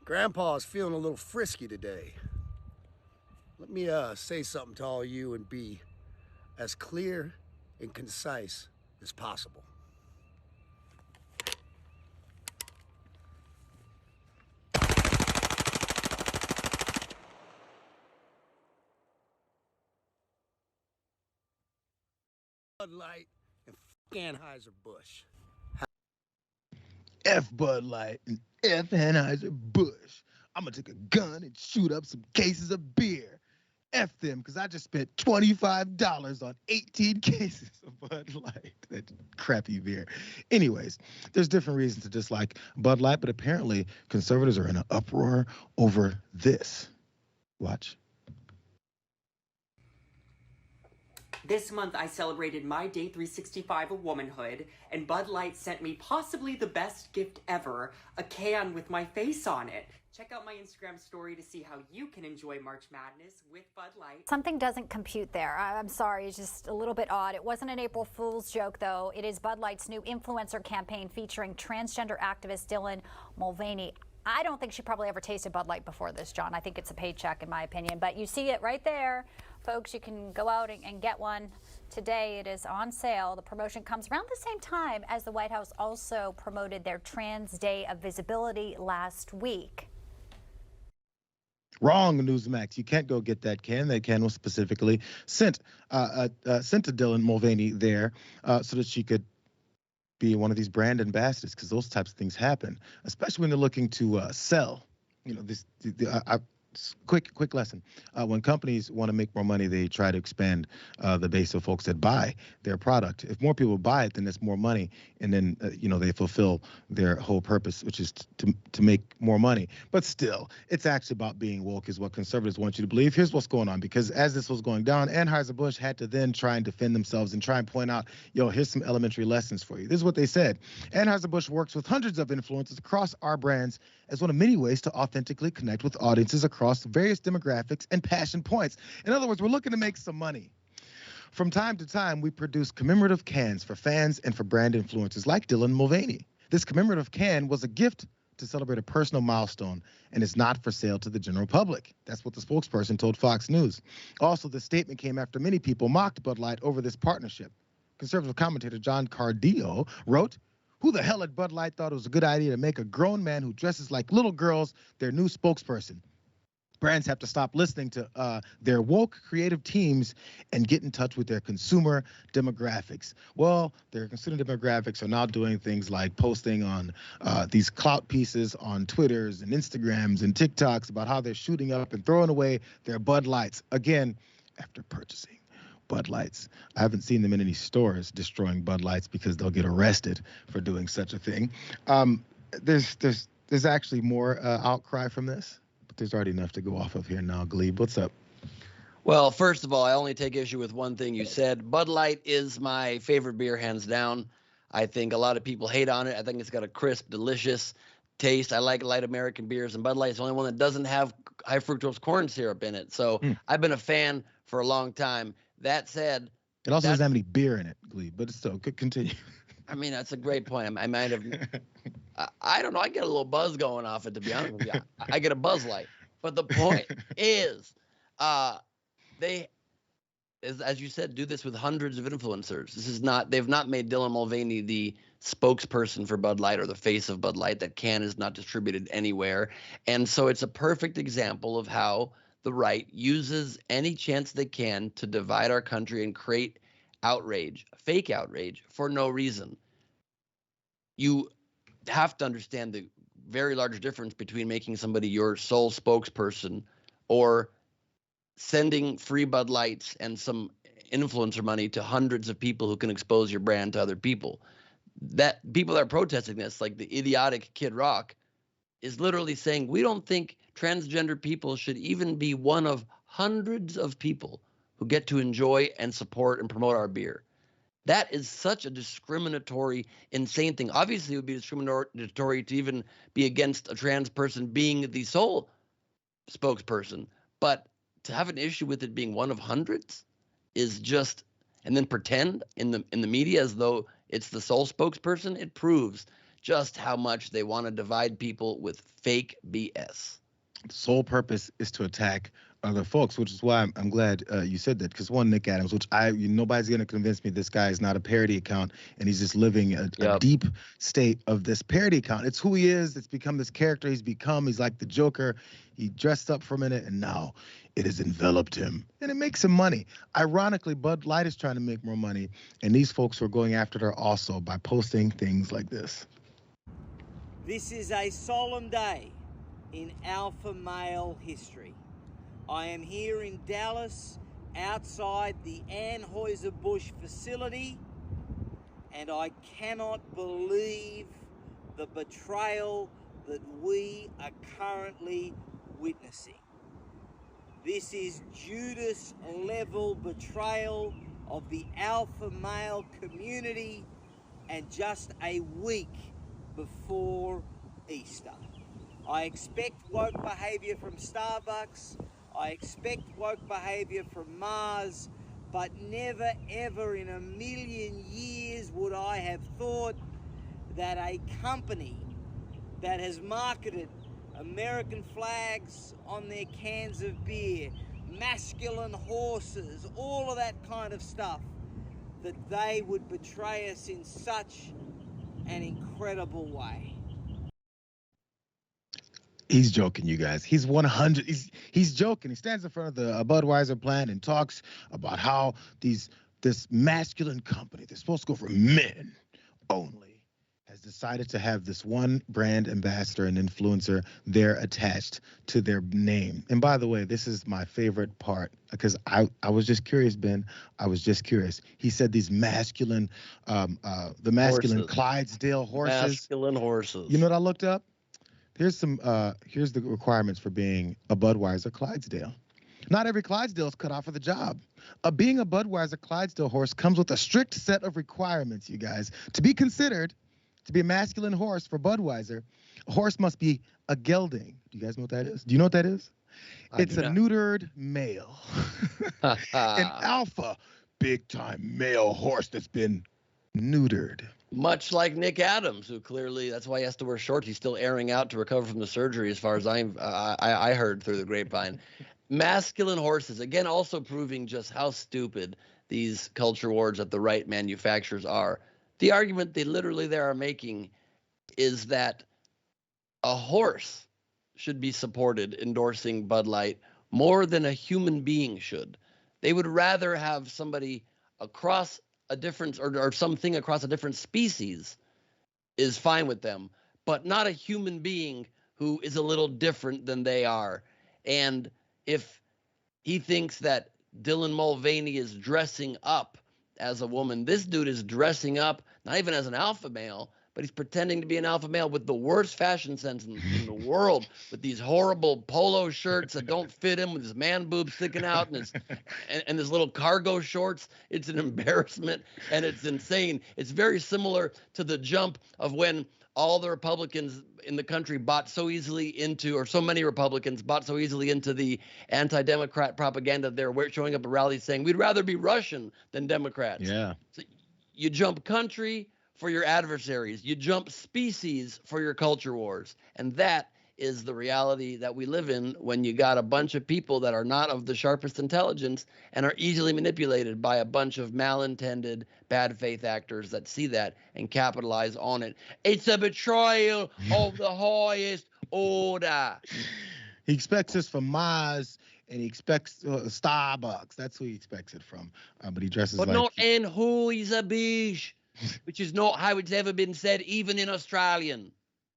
Grandpa's feeling a little frisky today. Let me say something to all you and be as clear and concise as possible. Bud Light and Anheuser-Busch. F Bud Light and F Anheuser-Busch. I'm going to take a gun and shoot up some cases of beer. F them, because I just spent $25 on 18 cases of Bud Light. That crappy beer. Anyways, there's different reasons to dislike Bud Light, but apparently conservatives are in an uproar over this. Watch. This month, I celebrated my day 365 of womanhood, and Bud Light sent me possibly the best gift ever, a can with my face on it. Check out my Instagram story to see how you can enjoy March Madness with Bud Light. Something doesn't compute there. I'm sorry, it's just a little bit odd. It wasn't an April Fool's joke, though. It is Bud Light's new influencer campaign featuring transgender activist Dylan Mulvaney. I don't think she probably ever tasted Bud Light before this, John. I think it's a paycheck, in my opinion. But you see it right there. Folks, you can go out and get one today. It is on sale. The promotion comes around the same time as the White House also promoted their Trans Day of Visibility last week. Wrong, Newsmax. You can't go get that can. That can was specifically sent to Dylan Mulvaney there so that she could be one of these brand ambassadors, because those types of things happen, especially when they're looking to sell. You know, quick lesson. When companies want to make more money, they try to expand the base of folks that buy their product. If more people buy it, then it's more money, and then they fulfill their whole purpose, which is to make more money. But still, it's actually about being woke, is what conservatives want you to believe. Here's what's going on, because as this was going down, Anheuser-Busch had to then try and defend themselves and try and point out, here's some elementary lessons for you. This is what they said. Anheuser-Busch works with hundreds of influencers across our brands as one of many ways to authentically connect with audiences across various demographics and passion points. In other words, we're looking to make some money. From time to time, we produce commemorative cans for fans and for brand influencers like Dylan Mulvaney. This commemorative can was a gift to celebrate a personal milestone and is not for sale to the general public. That's what the spokesperson told Fox News. Also, the statement came after many people mocked Bud Light over this partnership. Conservative commentator John Cardillo wrote, "Who the hell at Bud Light thought it was a good idea to make a grown man who dresses like little girls their new spokesperson? Brands have to stop listening to their woke creative teams and get in touch with their consumer demographics." Well, their consumer demographics are now doing things like posting on these clout pieces on Twitters and Instagrams and TikToks about how they're shooting up and throwing away their Bud Lights. Again, after purchasing Bud Lights. I haven't seen them in any stores destroying Bud Lights because they'll get arrested for doing such a thing. There's actually more outcry from this. There's already enough to go off of here now. Glebe, what's up? Well, first of all, I only take issue with one thing you said. Bud Light is my favorite beer, hands down. I think a lot of people hate on it. I think it's got a crisp, delicious taste. I like light American beers, and Bud Light is the only one that doesn't have high fructose corn syrup in it. So I've been a fan for a long time. That said, it also doesn't have any beer in it, Glebe, but it's still good. Continue. I mean, that's a great point. I might have. I don't know. I get a little buzz going off it, to be honest with you. I get a Buzz Light. But the point is, they, as you said, do this with hundreds of influencers. They've not made Dylan Mulvaney the spokesperson for Bud Light or the face of Bud Light. That can is not distributed anywhere. And so it's a perfect example of how the right uses any chance they can to divide our country and create outrage, fake outrage, for no reason. You have to understand the very large difference between making somebody your sole spokesperson or sending free Bud Lights and some influencer money to hundreds of people who can expose your brand to other people. That people that are protesting this, like the idiotic Kid Rock, is literally saying we don't think transgender people should even be one of hundreds of people who get to enjoy and support and promote our beer. That is such a discriminatory, insane thing. Obviously, it would be discriminatory to even be against a trans person being the sole spokesperson. But to have an issue with it being one of hundreds is just, and then pretend in the media as though it's the sole spokesperson, it proves just how much they want to divide people with fake BS. The sole purpose is to attack other folks, which is why I'm glad you said that. Because one, Nick Adams, which nobody's going to convince me this guy is not a parody account and he's just living a deep state of this parody account. It's who he is. It's become this character he's like the Joker. He dressed up for a minute and now it has enveloped him and it makes him money. Ironically, Bud Light is trying to make more money and these folks are going after her also by posting things like this. This is a solemn day in alpha male history. I am here in Dallas outside the Anheuser-Busch facility, and I cannot believe the betrayal that we are currently witnessing. This is Judas-level betrayal of the alpha male community, and just a week before Easter. I expect woke behaviour from Starbucks. I expect woke behaviour from Mars, but never ever in a million years would I have thought that a company that has marketed American flags on their cans of beer, masculine horses, all of that kind of stuff, that they would betray us in such an incredible way. He's joking, you guys. He's 100. He's joking. He stands in front of the Budweiser plant and talks about how this masculine company, they're supposed to go for men only, has decided to have this one brand ambassador and influencer there attached to their name. And by the way, this is my favorite part because I was just curious, Ben. I was just curious. He said these masculine, the masculine horses. Clydesdale horses. Masculine horses. You know what I looked up? Here's the requirements for being a Budweiser Clydesdale. Not every Clydesdale is cut out for the job. Being a Budweiser Clydesdale horse comes with a strict set of requirements, you guys. To be considered to be a masculine horse for Budweiser, a horse must be a gelding. Do you guys know what that is? Do you know what that is? It's a neutered male. An alpha, big-time male horse that's been neutered. Much like Nick Adams, who clearly, that's why he has to wear shorts. He's still airing out to recover from the surgery, as far as I heard through the grapevine. Masculine horses, again, also proving just how stupid these culture wars that the right manufacturers are. The argument they literally there are making is that a horse should be supported endorsing Bud Light more than a human being should. They would rather have somebody across a different or something across a different species is fine with them, but not a human being who is a little different than they are. And if he thinks that Dylan Mulvaney is dressing up as a woman, this dude is dressing up not even as an alpha male, but he's pretending to be an alpha male with the worst fashion sense in the world, with these horrible polo shirts that don't fit him, with his man boobs sticking out, and his little cargo shorts. It's an embarrassment, and it's insane. It's very similar to the jump of when all the Republicans in the country bought so easily into, or so many Republicans bought so easily into the anti-Democrat propaganda. They're showing up at rallies saying, we'd rather be Russian than Democrats. Yeah. So you jump country for your adversaries. You jump species for your culture wars. And that is the reality that we live in when you got a bunch of people that are not of the sharpest intelligence and are easily manipulated by a bunch of malintended, bad faith actors that see that and capitalize on it. It's a betrayal of the highest order. He expects this from Mars, and he expects Starbucks. That's who he expects it from. But he dresses but like... not Anheuser-Busch, which is not how it's ever been said, even in Australian.